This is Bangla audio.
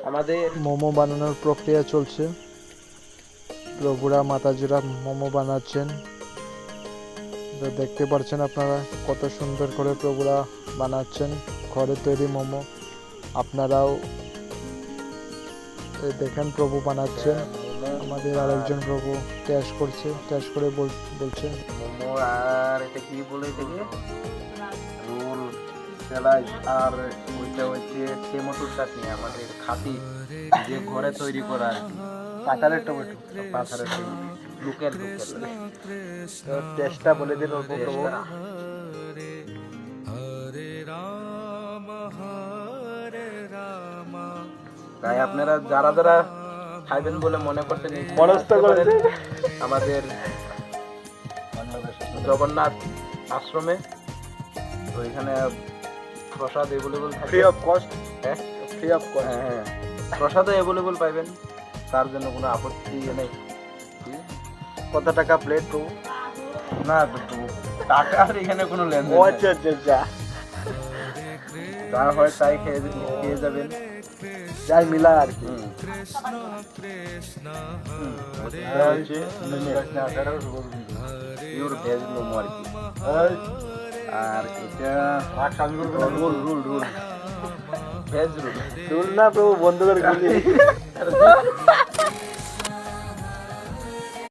আমাদের মোমো বানানোর প্রক্রিয়া চলছে। প্রভুরা মাতাজিরা মোমো বানাচ্ছেন। তো দেখতে পাচ্ছেন আপনারা কত সুন্দর করে প্রভুরা বানাচ্ছেন ঘরে তৈরি মোমো। আপনারাও দেখেন প্রভু বানাচ্ছেন। আমাদের আরেকজন প্রভু টেস্ট করছে, টেস্ট করে বলছে মোমো আর এটা কি বলে এটাকে রোল সেলাই আর ওইটা হচ্ছে টমেটোর চাটনি আমাদের খাঁটি যে ঘরে তৈরি করা আর কি পাথারের টমেটো লোকের টেস্টটা বলে দিন অল্প প্রভু। তাই আপনারা যারা যারা খাইবেন বলে মনে করছেন মনস্থ করেন আমাদের জগন্নাথ আশ্রমে, তো এখানে প্রসাদ এভেলেবল ফ্রি অফ কস্ট। হ্যাঁ ফ্রি অফ কস্ট। হ্যাঁ প্রসাদও এভেলেবল পাইবেন, তার জন্য কোনো আপত্তি নেই। কত টাকা প্লেট প্রভু? না তো টাকার এখানে কোনো লেনদেন নেই। আচ্ছা আচ্ছা আচ্ছা, যা হয় তাই খেয়ে যাবেন, যাই মিলা আর কি। এটা হচ্ছে পিওর ভেজ মোমো আর কি। আর এটা রোল ভেজ রোল শুন না প্রভু, বন্ধ করে গুলি।